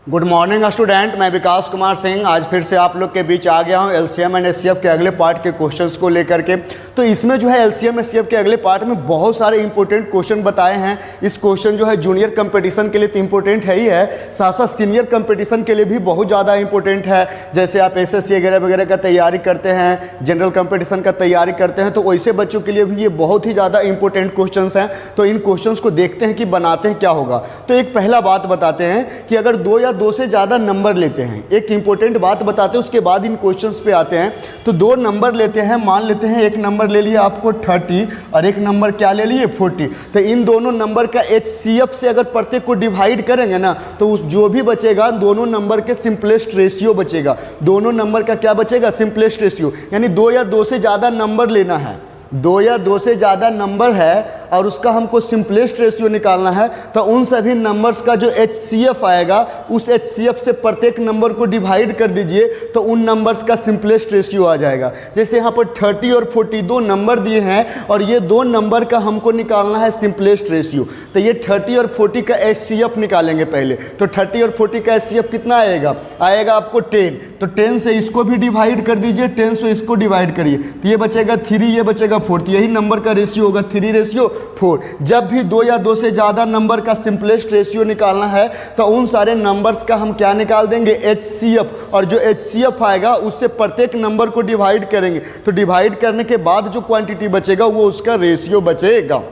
Good morning student, मैं विकास कुमार सिंह आज फिर से आप लोग के बीच आ गया हूं एलसीएम एंड एचसीएफ के अगले पार्ट के क्वेश्चंस को लेकर के। तो इसमें जो है एलसीएम एचसीएफ के अगले पार्ट में बहुत सारे इंपॉर्टेंट क्वेश्चन बताए हैं। इस क्वेश्चन जो है जूनियर कंपटीशन के लिए तो इंपॉर्टेंट है ही है, साथ साथ सीनियर कंपटीशन के लिए भी बहुत ज़्यादा इंपॉर्टेंट है। जैसे आप एसएससी वगैरह का तैयारी करते हैं, जनरल कंपटीशन का तैयारी करते हैं, तो वैसे बच्चों के लिए भी ये बहुत ही ज़्यादा इंपॉर्टेंट क्वेश्चन हैं। तो इन क्वेश्चन को देखते हैं कि बनाते हैं क्या होगा। तो एक पहला बात बताते हैं कि अगर दो से ज़्यादा नंबर लेते हैं, एक इंपॉर्टेंट बात बताते हैं, उसके बाद इन क्वेश्चंस पे आते हैं। तो दो नंबर लेते हैं, मान लेते हैं एक नंबर ले लिया आपको 30 और एक नंबर क्या ले लिए 40। तो इन दोनों नंबर का HCF से अगर प्रत्येक को डिवाइड करेंगे ना, तो उस जो भी बचेगा दोनों नंबर के सिंपलेस्ट रेशियो बचेगा। दोनों नंबर का क्या बचेगा? Simplest ratio. यानी दो या दो से ज़्यादा नंबर लेना है, दो या दो से ज़्यादा नंबर है और उसका हमको सिंपलेस्ट रेशियो निकालना है। तो उन सभी नंबर्स का जो HCF आएगा, उस HCF से प्रत्येक नंबर को डिवाइड कर दीजिए, तो उन नंबर्स का सिंपलेस्ट रेशियो आ जाएगा। जैसे यहाँ पर 30 और 40 दो नंबर दिए हैं और ये दो नंबर का हमको निकालना है सिंपलेस्ट रेशियो। तो ये 30 और 40 का HCF निकालेंगे पहले। तो 30 और 40 का HCF कितना आएगा? आएगा आपको 10। तो 10 से इसको भी डिवाइड कर दीजिए, 10 से इसको डिवाइड करिए, तो ये बचेगा 3, ये बचेगा 4। यही नंबर का रेशियो होगा 3:4। जब भी दो या दो से ज़्यादा नंबर का सिंपलेस्ट रेशियो निकालना है, तो उन सारे नंबर्स का हम क्या निकाल देंगे? HCF। और जो HCF आएगा उससे प्रत्येक नंबर को डिवाइड करेंगे। तो डिवाइड करने के बाद जो क्वांटिटी बचेगा वो उसका रेशियो बचेगा।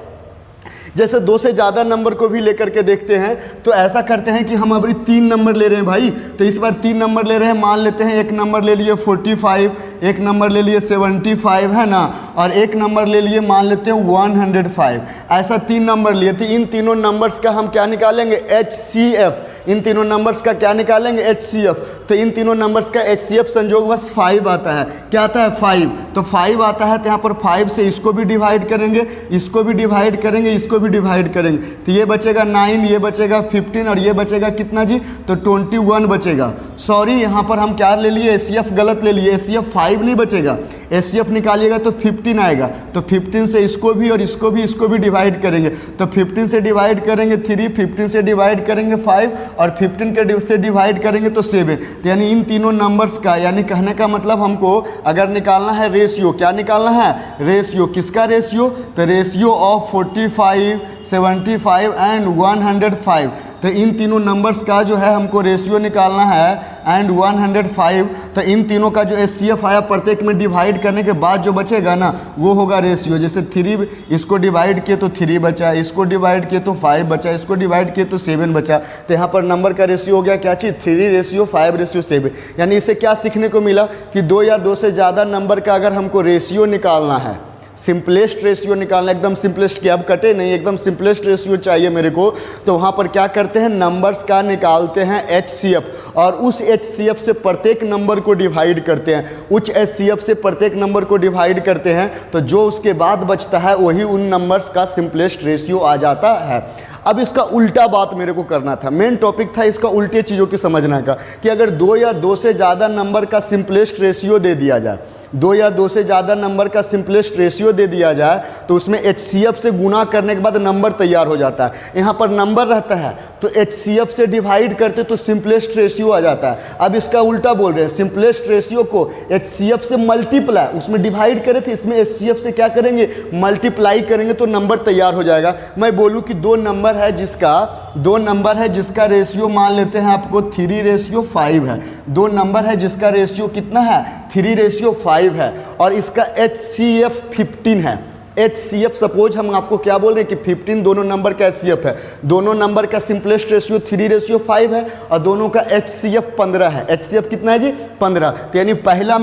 जैसे दो से ज़्यादा नंबर को भी लेकर के देखते हैं, तो ऐसा करते हैं कि हम अभी 3 नंबर ले रहे हैं भाई। तो इस बार 3 नंबर ले रहे हैं, मान लेते हैं एक नंबर ले लिए 45, एक नंबर ले लिए 75 है ना, और एक नंबर ले लिए मान लेते हैं 105। ऐसा 3 नंबर लिए थे। इन तीनों नंबर्स का हम क्या निकालेंगे? HCF। इन तीनों नंबर्स का क्या निकालेंगे? HCF। तो इन तीनों नंबर्स का HCF संयोग बस 5 आता है। क्या आता है? 5। तो 5 आता है, तो यहाँ पर 5 से इसको भी डिवाइड करेंगे, इसको भी डिवाइड करेंगे, इसको भी डिवाइड करेंगे। तो ये बचेगा 9, ये बचेगा 15 और ये बचेगा कितना जी? तो 21 बचेगा। सॉरी, यहाँ पर हम क्या ले लिए? HCF गलत ले लिए। HCF 5 नहीं बचेगा, HCF निकालिएगा तो 15 आएगा। तो 15 से इसको भी और इसको भी डिवाइड करेंगे। तो 15 से डिवाइड करेंगे 3, 15 से डिवाइड करेंगे 5 और 15 से डिवाइड करेंगे तो 7। तो यानी इन तीनों नंबर्स का, यानी कहने का मतलब हमको अगर निकालना है रेशियो, क्या निकालना है? रेशियो। किसका रेशियो? तो रेशियो ऑफ 45, 75 एंड 105। तो इन तीनों नंबर्स का जो है हमको रेशियो निकालना है एंड 105। तो इन तीनों का जो HCF आया प्रत्येक में डिवाइड करने के बाद जो बचेगा ना, वो होगा रेशियो। जैसे 3 इसको डिवाइड किए तो 3 बचा, इसको डिवाइड किए तो 5 बचा, इसको डिवाइड किए तो 7 बचा। तो यहाँ पर नंबर का रेशियो हो गया क्या चीज़? 3:5:7। यानी इससे क्या सीखने को मिला कि दो या दो से ज़्यादा नंबर का अगर हमको रेशियो निकालना है, सिंपलेस्ट रेशियो निकालना, एकदम सिंपलेस्ट की अब कटे नहीं, एकदम सिंपलेस्ट रेशियो चाहिए मेरे को, तो वहाँ पर क्या करते हैं? नंबर्स का निकालते हैं HCF और उस HCF से प्रत्येक नंबर को डिवाइड करते हैं। उस HCF से प्रत्येक नंबर को डिवाइड करते हैं, तो जो उसके बाद बचता है वही उन नंबर्स का सिंपलेस्ट रेशियो आ जाता है। अब इसका उल्टा बात मेरे को करना था, मेन टॉपिक था इसका उल्टे चीज़ों की समझना का, कि अगर दो या दो से ज़्यादा नंबर का सिंपलेस्ट रेशियो दे दिया जाए, दो या दो से ज़्यादा नंबर का सिंपलेस्ट रेशियो दे दिया जाए, तो उसमें HCF से गुना करने के बाद नंबर तैयार हो जाता है। यहाँ पर नंबर रहता है तो HCF से डिवाइड करते तो सिंपलेस्ट रेशियो आ जाता है। अब इसका उल्टा बोल रहे हैं, सिंपलेस्ट रेशियो को HCF से मल्टीप्लाई, उसमें डिवाइड करे थे, इसमें HCF से क्या करेंगे? मल्टीप्लाई करेंगे तो नंबर तैयार हो जाएगा। मैं बोलूँ कि दो नंबर है जिसका रेशियो मान लेते हैं आपको 3:5 है। दो नंबर है जिसका रेशियो कितना है? 3:5 है और इसका HCF 15 है। HCF सपोज हम आपको क्या बोल रहे हैं कि 15 दोनों नंबर का HCF है। दोनों नंबर का सिंपलेस्ट रेशियो 3:5 है और दोनों का HCF 15 है। HCF कितना है जी? 15। तो यानी पहला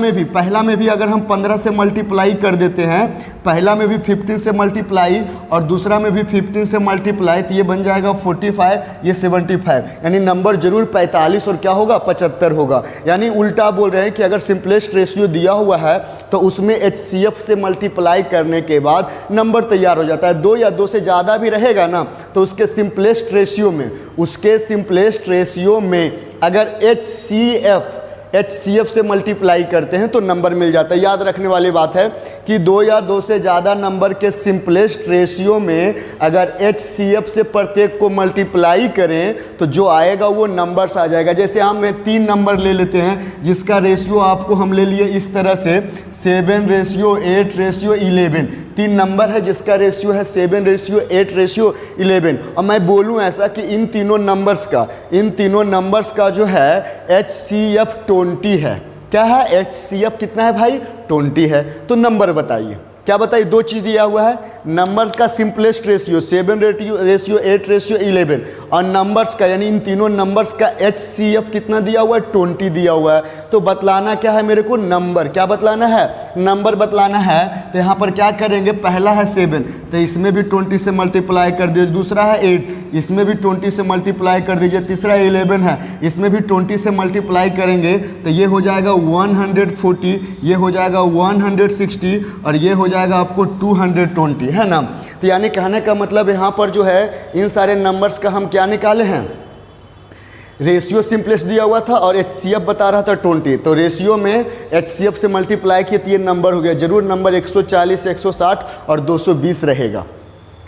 में भी अगर हम 15 से मल्टीप्लाई कर देते हैं, पहला में भी 15 से मल्टीप्लाई और दूसरा में भी 15 से मल्टीप्लाई, तो ये बन जाएगा 45, ये 75। यानी नंबर जरूर 45 और क्या होगा? 75 होगा। यानी उल्टा बोल रहे हैं कि अगर सिंपलेस्ट रेशियो दिया हुआ है तो उसमें HCF से मल्टीप्लाई करने के बाद नंबर तैयार हो जाता है। दो या दो से ज़्यादा भी रहेगा ना, तो उसके सिंपलेस्ट रेशियो में अगर HCF HCF से मल्टीप्लाई करते हैं तो नंबर मिल जाता है। याद रखने वाली बात है कि 2 या 2 से ज़्यादा नंबर के सिंपलेस्ट रेशियो में अगर HCF से प्रत्येक को मल्टीप्लाई करें तो जो आएगा वो नंबर्स आ जाएगा। जैसे हम 3 नंबर ले लेते हैं जिसका रेशियो आपको हम ले लिए इस तरह से 7:8:11। 3 नंबर है जिसका रेशियो है 7:8:11। और मैं बोलूँ ऐसा कि इन तीनों नंबर्स का जो है HCF 20 है। क्या है? HCF कितना है भाई? 20 है। तो नंबर बताइए, क्या बताइए? 2 चीज़ दिया हुआ है, नंबर्स का सिंपलेस्ट रेशियो 7:8:11 और नंबर्स का यानी इन तीनों नंबर्स का HCF कितना दिया हुआ है? 20 दिया हुआ है। तो बतलाना क्या है मेरे को? नंबर। क्या बतलाना है? नंबर बतलाना है। तो यहाँ पर क्या करेंगे? पहला है 7 तो इसमें भी 20 से मल्टीप्लाई कर दीजिए। दूसरा है 8 इसमें भी 20 से मल्टीप्लाई कर दीजिए। तीसरा 11 है इसमें भी 20 से मल्टीप्लाई करेंगे तो ये हो जाएगा 140, ये हो जाएगा 160 और ये हो जाएगा आपको 220, है ना। तो यानी कहने का मतलब यहाँ पर जो है इन सारे नंबर्स का हम क्या निकाले हैं? रेशियो सिंपलेस्ट दिया हुआ था और HCF बता रहा था 20। तो रेशियो में HCF से मल्टीप्लाई किए तो ये नंबर हो गया। जरूर नंबर 140, 160 और 220 रहेगा,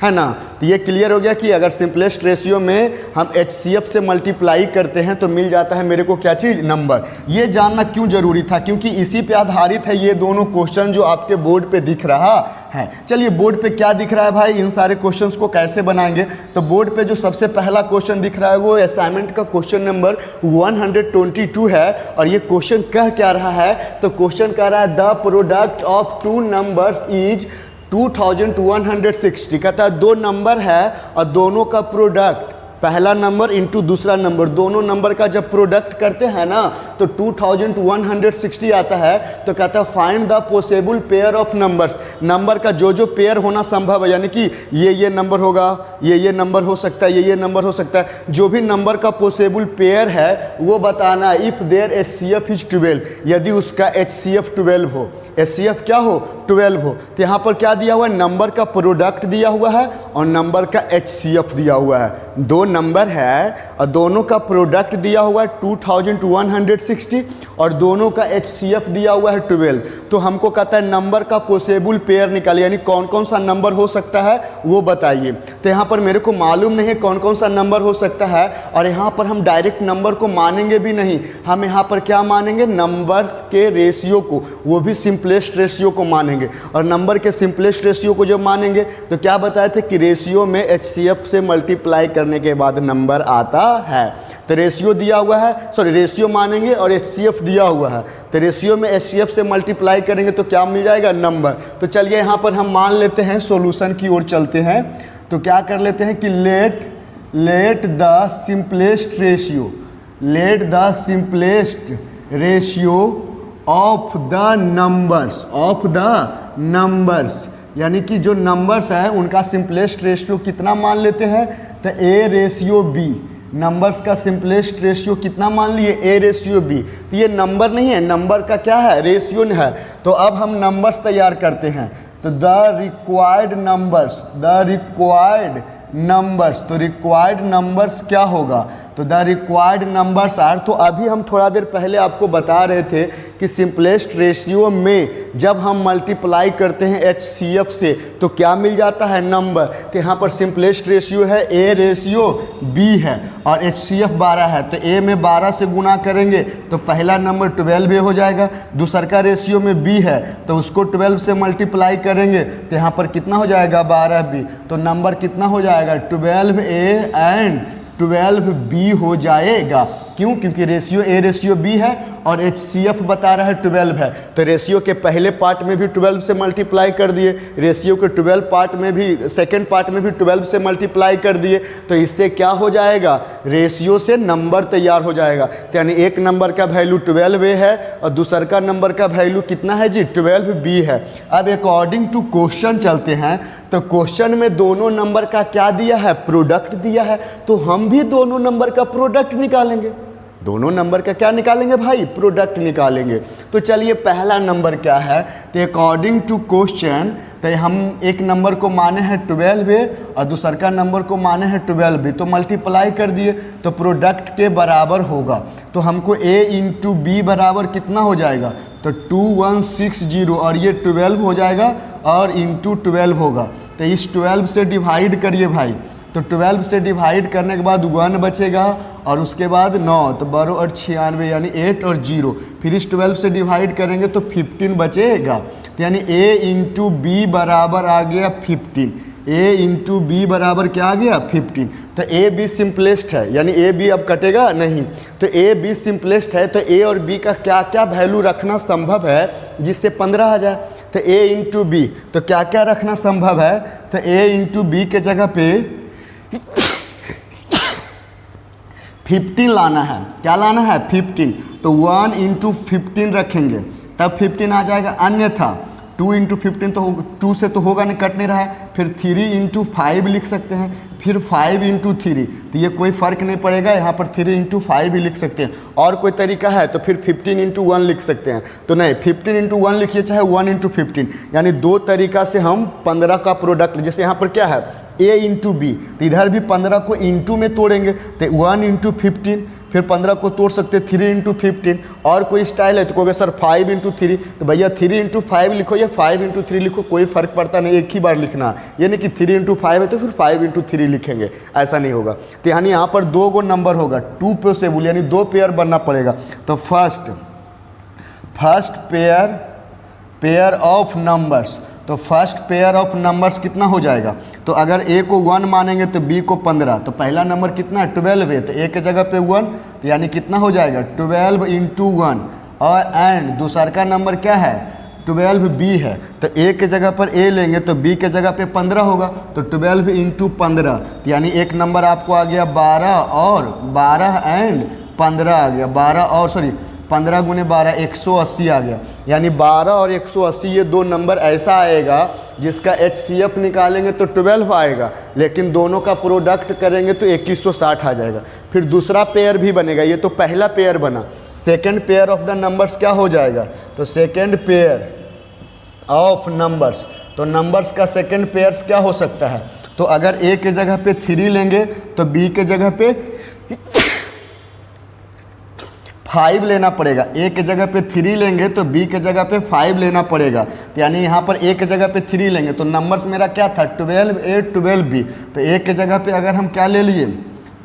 है ना। तो ये क्लियर हो गया कि अगर सिंपलेस्ट रेशियो में हम HCF से मल्टीप्लाई करते हैं तो मिल जाता है मेरे को क्या चीज़? नंबर। ये जानना क्यों ज़रूरी था? क्योंकि इसी पे आधारित है ये दोनों क्वेश्चन जो आपके बोर्ड पे दिख रहा है। चलिए बोर्ड पे क्या दिख रहा है भाई, इन सारे क्वेश्चंस को कैसे बनाएंगे? तो बोर्ड पे जो सबसे पहला क्वेश्चन दिख रहा है वो असाइनमेंट का क्वेश्चन नंबर 122 है। और ये क्वेश्चन कह क्या रहा है? तो क्वेश्चन कह रहा है the product of 2 numbers is 2160। कहता है 2 नंबर है और दोनों का प्रोडक्ट, पहला नंबर इंटू दूसरा नंबर, दोनों नंबर का जब प्रोडक्ट करते हैं ना तो 2160 आता है। तो कहता है find the possible pair of numbers. Number का जो पेयर होना संभव है, यानी कि ये नंबर होगा, ये नंबर हो सकता है, ये नंबर हो सकता है, जो भी नंबर का पॉसिबल पेयर है वो बताना। इफ़ देयर HCF इज 12, यदि उसका HCF 12 हो, HCF क्या हो? 12 हो। तो यहाँ पर क्या दिया हुआ है? नंबर का प्रोडक्ट दिया हुआ है और नंबर का HCF दिया हुआ है। 2 नंबर है और दोनों का प्रोडक्ट दिया हुआ है 2160 और दोनों का HCF दिया हुआ है 12। तो हमको कहता है नंबर का पॉसिबल पेयर निकालिए, यानी कौन कौन सा नंबर हो सकता है वो बताइए। तो यहाँ पर मेरे को मालूम नहीं है कौन कौन सा नंबर हो सकता है और यहाँ पर हम डायरेक्ट नंबर को मानेंगे भी नहीं। हम यहाँ पर क्या मानेंगे? नंबर्स के रेशियो को, वो भी सिंपलेस्ट रेशियो को मानेंगे। और नंबर के सिंपलेस्ट रेशियो को जब मानेंगे तो क्या बताए थे कि रेशियो में HCF से मल्टीप्लाई करने के बाद नंबर आता है। तो रेशियो दिया हुआ है, रेशियो मानेंगे और HCF दिया हुआ है। तो रेशियो में HCF से मल्टीप्लाई करेंगे तो क्या मिल जाएगा? नंबर। तो चलिए यहाँ पर हम मान लेते हैं, सॉल्यूशन की ओर चलते हैं। तो क्या कर लेते हैं कि late the simplest ratio of the numbers, यानी कि जो नंबर्स हैं उनका सिंपलेस्ट रेशियो कितना मान लेते हैं? तो A/B। नंबर्स का सिंपलेस्ट रेशियो कितना मान लिए? A/B। तो ये नंबर नहीं है, नंबर का क्या है? रेशियो है। तो अब हम नंबर्स तैयार करते हैं। तो द रिक्वायर्ड नंबर्स क्या होगा? तो द रिक्वायर्ड नंबर्स आर, तो अभी हम थोड़ा देर पहले आपको बता रहे थे कि सिंपलेस्ट रेशियो में जब हम मल्टीप्लाई करते हैं HCF से तो क्या मिल जाता है? नंबर। तो यहाँ पर सिंपलेस्ट रेशियो है A/B है और HCF 12 है। तो A में 12 से गुना करेंगे तो पहला नंबर 12A हो जाएगा। दूसर का रेशियो में B है तो उसको 12 से मल्टीप्लाई करेंगे तो यहाँ पर कितना हो जाएगा? 12B। तो नंबर कितना हो जाएगा? 12A एंड 12B हो जाएगा। क्यों? क्योंकि रेशियो A/B है और HCF बता रहा है 12 है। तो रेशियो के पहले पार्ट में भी 12 से मल्टीप्लाई कर दिए, रेशियो के 12 पार्ट में भी, सेकेंड पार्ट में भी 12 से मल्टीप्लाई कर दिए। तो इससे क्या हो जाएगा? रेशियो से नंबर तैयार हो जाएगा। तो यानी एक नंबर का वैल्यू 12A है और दूसर का नंबर का वैल्यू कितना है जी? 12B है। अब अकॉर्डिंग टू क्वेश्चन चलते हैं। तो क्वेश्चन में दोनों नंबर का क्या दिया है? प्रोडक्ट दिया है। तो हम भी दोनों नंबर का प्रोडक्ट निकालेंगे। दोनों नंबर का क्या निकालेंगे भाई? प्रोडक्ट निकालेंगे। तो चलिए पहला नंबर क्या है? तो अकॉर्डिंग टू क्वेश्चन तो हम एक नंबर को माने हैं 12A और दूसर का नंबर को माने हैं 12B। तो मल्टीप्लाई कर दिए तो प्रोडक्ट के बराबर होगा। तो हमको a इंटू बी बराबर कितना हो जाएगा, तो 2160 और ये 12 हो जाएगा और इंटू 12 होगा। तो इस 12 से डिवाइड करिए भाई, तो 12 से डिवाइड करने के बाद 1 बचेगा और उसके बाद 9, तो 12 और 96 यानी 8 और 0, फिर इस 12 से डिवाइड करेंगे तो 15 बचेगा। तो यानी a इंटू बी बराबर आ गया 15, a इंटू बी बराबर क्या आ गया 15। तो a b सिंपलेस्ट है, यानी a b अब कटेगा नहीं, तो a b सिंपलेस्ट है, तो a और b का क्या क्या वैल्यू रखना संभव है जिससे 15 आ जाए। तो a इंटू बी, तो क्या क्या रखना संभव है, तो a इंटू बी के जगह पे 15 लाना है। क्या लाना है 15, तो 1 इंटू 15 रखेंगे तब 15 आ जाएगा, अन्यथा 2 इंटू 15 तो 2 से तो होगा नहीं, कट नहीं रहा है, फिर 3 इंटू 5 लिख सकते हैं, फिर 5 इंटू 3, तो ये कोई फ़र्क नहीं पड़ेगा, यहाँ पर 3 इंटू 5 भी लिख सकते हैं। और कोई तरीका है तो फिर 15 इंटू 1 लिख सकते हैं, तो नहीं 15 इंटू 1 लिखिए, चाहे 1 इंटू 15, यानी दो तरीका से हम 15 का प्रोडक्ट, जैसे यहाँ पर क्या है a इंटू बी, तो इधर भी 15 को इंटू में तोड़ेंगे तो 1 इंटू 15, फिर 15 को तोड़ सकते 3 इंटू 15, और कोई स्टाइल है तो कहोगे सर 5 इंटू 3, तो भैया 3 इंटू 5 लिखो या 5 इंटू 3 लिखो, कोई फ़र्क पड़ता नहीं, एक ही बार लिखना है, ये नहीं कि 3 इंटू 5 है तो फिर 5 इंटू 3 लिखेंगे, ऐसा नहीं होगा। तो यानी यहाँ पर 2 गो नंबर होगा, 2 पॉसिबल, यानी 2 पेयर बनना पड़ेगा। तो फर्स्ट पेयर ऑफ नंबर्स, तो फर्स्ट पेयर ऑफ नंबर्स कितना हो जाएगा, तो अगर a को 1 मानेंगे तो b को 15, तो पहला नंबर कितना है 12 है, तो a के जगह पे 1, तो यानी कितना हो जाएगा 12 इंटू 1, और एंड दूसरा का नंबर क्या है 12b है, तो a के जगह पर a लेंगे तो b के जगह पे 15 होगा, तो 12 इंटू 15, तो यानी एक नंबर आपको आ गया 12 और 12 एंड 15 आ गया, 15 गुने 12 180 आ गया, यानी 12 और 180 ये दो नंबर ऐसा आएगा जिसका HCF निकालेंगे तो 12 आएगा, लेकिन दोनों का प्रोडक्ट करेंगे तो 2160 आ जाएगा। फिर दूसरा पेयर भी बनेगा, ये तो पहला पेयर बना, second pair of the numbers क्या हो जाएगा, तो सेकंड पेयर ऑफ नंबर्स, तो नंबर्स का सेकंड पेयर्स क्या हो सकता है, तो अगर a के जगह पे 3 लेंगे तो b के जगह पे 5 लेना पड़ेगा, a के जगह पे 3 लेंगे तो b के जगह पे 5 लेना पड़ेगा, तो यानी यहाँ पर a के जगह पे 3 लेंगे तो नंबर्स मेरा क्या था 12a 12b, तो a के जगह पे अगर हम क्या ले लिए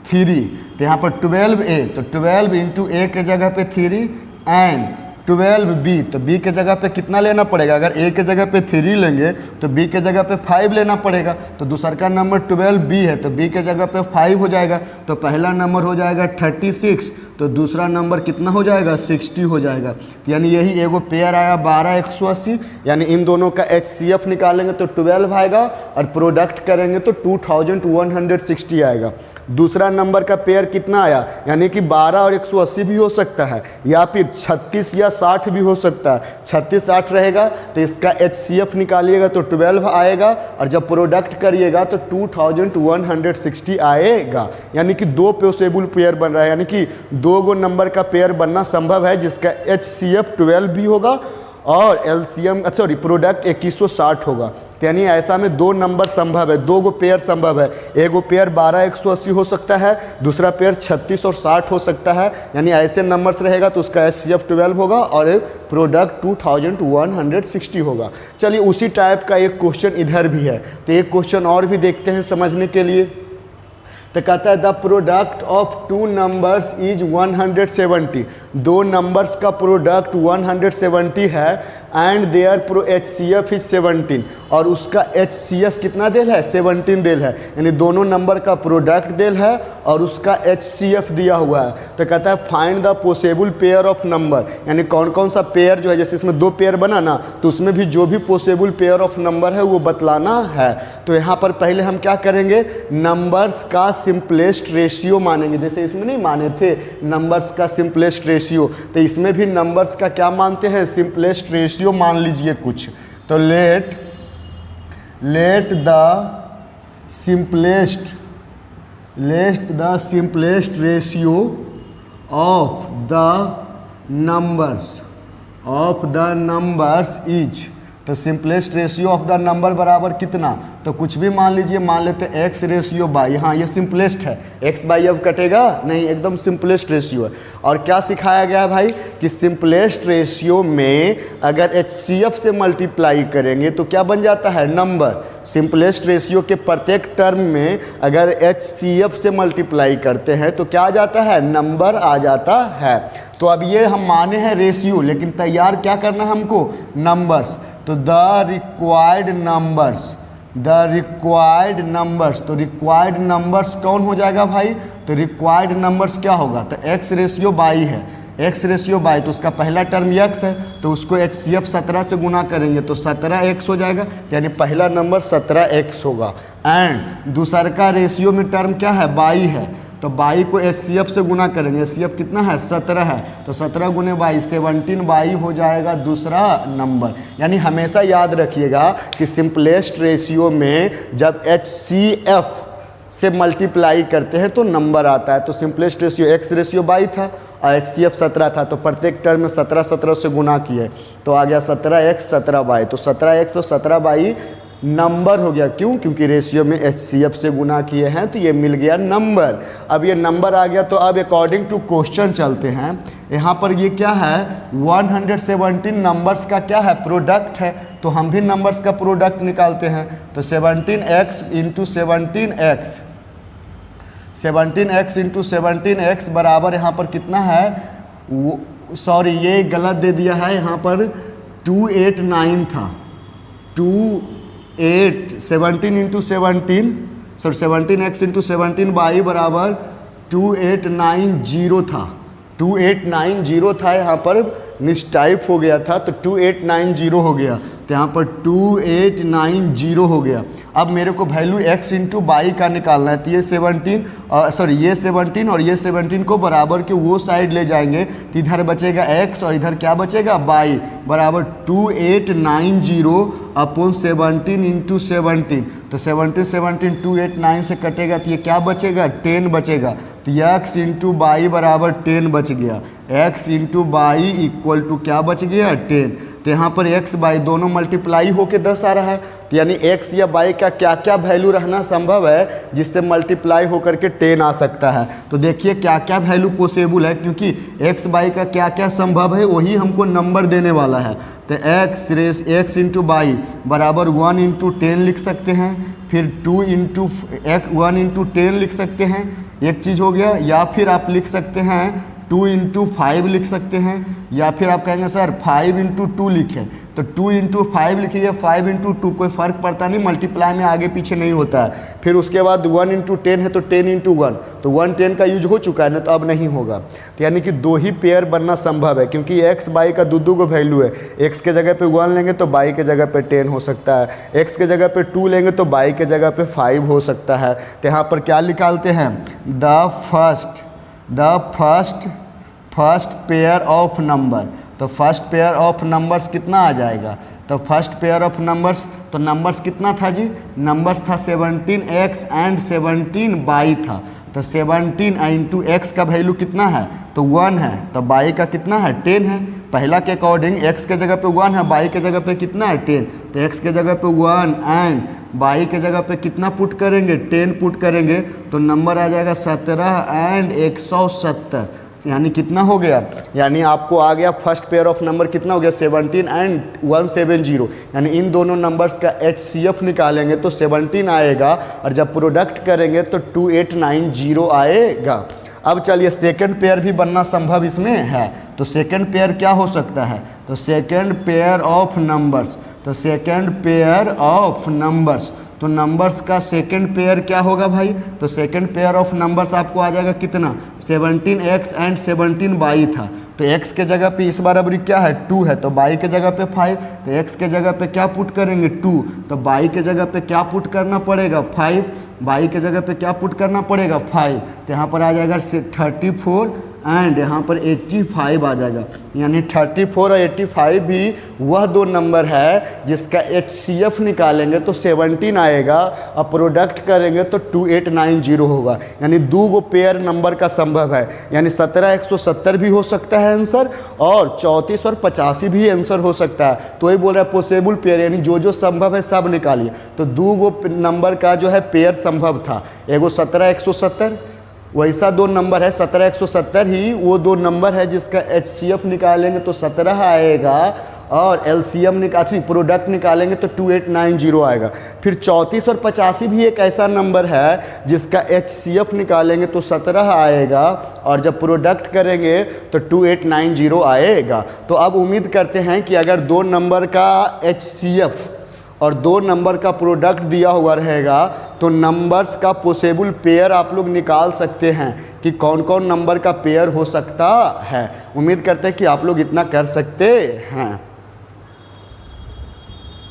3, तो यहाँ पर 12a, तो 12 इंटू a के जगह पे 3 एंड 12b, तो b के जगह पे कितना लेना पड़ेगा, अगर a के जगह पे 3 लेंगे तो b के जगह पे 5 लेना पड़ेगा, तो दूसरा का नंबर 12b है तो b के जगह पे 5 हो जाएगा, तो पहला नंबर हो जाएगा 36, तो दूसरा नंबर कितना हो जाएगा 60 हो जाएगा, यानी यही एगो पेयर आया 12 180, यानी इन दोनों का HCF निकालेंगे तो 12 आएगा और प्रोडक्ट करेंगे तो 2160 आएगा। दूसरा नंबर का पेयर कितना आया, यानी कि 12 और 180 भी हो सकता है या फिर 36 या 60 भी हो सकता है, 36 60 रहेगा तो इसका HCF निकालिएगा तो 12 आएगा और जब प्रोडक्ट करिएगा तो 2160 आएगा, यानी कि दो पॉसिबल पेयर बन रहा है, यानी कि 2 गो नंबर का पेयर बनना संभव है जिसका HCF 12 भी होगा और LCM प्रोडक्ट 2160 होगा, तो यानी ऐसा में 2 नंबर संभव है, 2 गो पेयर संभव है, एगो पेयर 12 180 हो सकता है, दूसरा पेयर 36 और 60 हो सकता है, यानी ऐसे नंबर्स रहेगा तो उसका HCF 12 होगा और प्रोडक्ट 2160 होगा। चलिए उसी टाइप का एक क्वेश्चन इधर भी है, तो एक क्वेश्चन और भी देखते हैं समझने के लिए। तो कहता है the product of 2 numbers is 170, 2 numbers का प्रोडक्ट 170 है एंड देयर HCF इज 17, और उसका HCF कितना देल है 17 देल है, यानी दोनों नंबर का प्रोडक्ट देल है और उसका HCF दिया हुआ है। तो कहता है find the possible pair of number, यानी कौन कौन सा पेयर जो है, जैसे इसमें 2 पेयर बना ना तो उसमें भी जो भी पॉसिबल पेयर ऑफ नंबर है वो बतलाना है। तो यहाँ पर पहले हम क्या करेंगे, नंबर्स का सिंपलेस्ट रेशियो मानेंगे, जैसे इसमें नहीं माने थे नंबर्स का सिंपलेस्ट रेशियो, तो इसमें भी नंबर्स का क्या मानते हैं रेशियो मान लीजिए कुछ, तो let the simplest ratio of the numbers is, तो simplest ratio of the number बराबर कितना, तो कुछ भी मान लीजिए, मान लेते हैं एक्स रेशियो बाई, हाँ ये सिंपलेस्ट है, एक्स बाई अब कटेगा नहीं, एकदम सिंपलेस्ट रेशियो है। और क्या सिखाया गया है भाई कि सिंपलेस्ट रेशियो में अगर HCF से मल्टीप्लाई करेंगे तो क्या बन जाता है, नंबर। सिंपलेस्ट रेशियो के प्रत्येक टर्म में अगर HCF से मल्टीप्लाई करते हैं तो क्या आ जाता है, नंबर आ जाता है। तो अब ये हम माने हैं रेशियो, लेकिन तैयार क्या करना है हमको, नंबर्स। तो द रिक्वायर्ड नंबर्स, तो रिक्वायर्ड नंबर्स कौन हो जाएगा भाई, तो रिक्वायर्ड नंबर्स क्या होगा, तो एक्स रेशियो बाई है, एक्स रेशियो बाई, तो उसका पहला टर्म एक्स है, तो उसको HCF 17 से गुना करेंगे तो 17x हो जाएगा, यानी पहला नंबर 17x होगा। एंड दूसरा का रेशियो में टर्म क्या है, बाई है, तो बाई को HCF से गुना करेंगे, HCF कितना है, 17 है, तो 17 गुने बाई 17 बाई हो जाएगा दूसरा नंबर। यानी हमेशा याद रखिएगा कि सिंपलेस्ट रेशियो में जब HCF से मल्टीप्लाई करते हैं तो नंबर आता है। तो simplest ratio x ratio by था और HCF 17 था, तो प्रत्येक टर्म में 17 से गुना किए तो आ गया 17x 17 बाई, तो 17x और 17 बाई नंबर हो गया। क्यों, क्योंकि रेशियो में HCF से गुना किए हैं तो ये मिल गया नंबर। अब ये नंबर आ गया, तो अब अकॉर्डिंग टू क्वेश्चन चलते हैं। यहाँ पर ये क्या है, 117 नंबर्स का क्या है, प्रोडक्ट है, तो हम भी नंबर्स का प्रोडक्ट निकालते हैं। तो 17x इंटू 17x बराबर यहाँ पर कितना है, सॉरी ये गलत दे दिया है, यहाँ पर 289 था, 17 into 17 sorry 17x into 17 by बराबर 2890 था, 2890 था, यहाँ पर मिसटाइप हो गया था तो 2890 हो गया, तो यहाँ पर 2890 हो गया। अब मेरे को वैल्यू x इंटू बाई का निकालना है, तो ये 17 और सॉरी ये 17 और ये 17 को बराबर के वो साइड ले जाएंगे तो इधर बचेगा x और इधर क्या बचेगा, बाई, बराबर 2890 अपॉन 17 इंटू 17, तो 17 289 से कटेगा तो ये क्या बचेगा, 10 बचेगा, तो x इंटू बाई बराबर 10 बच गया, x into by equal to क्या बच गया, 10। तो यहाँ पर x बाई दोनों मल्टीप्लाई होके 10 आ रहा है, तो यानी x या बाई का क्या क्या वैल्यू रहना संभव है जिससे मल्टीप्लाई होकर के 10 आ सकता है। तो देखिए क्या क्या वैल्यू पॉसिबल है, क्योंकि x बाई का क्या क्या संभव है वही हमको नंबर देने वाला है। तो x इंटू बाई बराबर 1 इंटू 10 लिख सकते हैं, फिर 2 इंटू 1 इंटू 10 लिख सकते हैं, एक चीज़ हो गया, या फिर आप लिख सकते हैं 2 इंटू 5 लिख सकते हैं, या फिर आप कहेंगे सर 5 इंटू 2 लिखें, तो 2 इंटू 5 लिखिए, 5 इंटू 2 कोई फ़र्क पड़ता नहीं, मल्टीप्लाई में आगे पीछे नहीं होता है। फिर उसके बाद 1 इंटू 10 है तो 10 इंटू 1, तो 1 10 का यूज हो चुका है ना, तो अब नहीं होगा, तो यानी कि 2 ही पेयर बनना संभव है, क्योंकि x बाई का दो को वैल्यू है, x के जगह पे 1 लेंगे तो बाई के जगह पे 10 हो सकता है, x के जगह पे 2 लेंगे तो बाई के जगह पे 5 हो सकता है। तो यहाँ पर क्या निकालते हैं, the first pair of number, तो फर्स्ट पेयर ऑफ नंबर्स कितना आ जाएगा, तो फर्स्ट पेयर ऑफ नंबर्स, तो नंबर्स कितना था जी, नंबर्स था 17x एंड 17 बाई था, तो 17 इंटू x का वैल्यू कितना है, तो 1 है, तो बाई का कितना है, 10 है। पहला के अकॉर्डिंग x के जगह पे 1 है, बाई के जगह पे कितना है, 10, तो x के जगह पे 1 एंड बाई के जगह पे कितना पुट करेंगे, 10 पुट करेंगे, तो नंबर आ जाएगा 17 एंड 170, यानी कितना हो गया, यानी आपको आ गया फर्स्ट पेयर ऑफ नंबर कितना हो गया, 17 एंड 170, यानी इन दोनों नंबर्स का HCF निकालेंगे तो 17 आएगा और जब प्रोडक्ट करेंगे तो 2890 आएगा। अब चलिए सेकंड पेयर भी बनना संभव इसमें है, तो सेकंड पेयर क्या हो सकता है, तो सेकंड पेयर ऑफ नंबर्स, तो सेकंड पेयर ऑफ नंबर्स, तो नंबर्स का सेकंड पेयर क्या होगा भाई, तो सेकंड पेयर ऑफ नंबर्स आपको आ जाएगा कितना, 17x एंड 17 बाई था, तो x के जगह पे इस बार अब क्या है, 2 है, तो बाई के जगह पे 5, तो x के जगह पे क्या पुट करेंगे, 2, तो बाई के जगह पे क्या पुट करना पड़ेगा, 5, बाई के जगह पे क्या पुट करना पड़ेगा 5, तो यहाँ पर आ जाएगा 34 एंड यहाँ पर 85 आ जाएगा। यानी 34 और 85 भी वह दो नंबर है जिसका HCF निकालेंगे तो 17 आएगा और प्रोडक्ट करेंगे तो 2890 होगा। यानी दो गो पेयर नंबर का संभव है, यानी 17 170 भी हो सकता है आंसर और 34 और 85 भी आंसर हो सकता है। तो वही बोल रहा है पॉसिबल पेयर, यानी जो जो संभव है सब निकालिए। तो दो गो नंबर का जो है पेयर संभव था, एगो 17 170, वैसा दो नंबर है 17 170 ही वो दो नंबर है जिसका HCF निकालेंगे तो 17 आएगा और LCM प्रोडक्ट निकालेंगे तो 2890 आएगा। फिर 34 और 85 भी एक ऐसा नंबर है जिसका HCF निकालेंगे तो 17 आएगा और जब प्रोडक्ट करेंगे तो 2890 आएगा। तो अब उम्मीद करते हैं कि अगर दो नंबर का HCF और दो नंबर का प्रोडक्ट दिया हुआ रहेगा तो नंबर्स का पॉसिबल पेयर आप लोग निकाल सकते हैं कि कौन कौन नंबर का पेयर हो सकता है। उम्मीद करते हैं कि आप लोग इतना कर सकते हैं।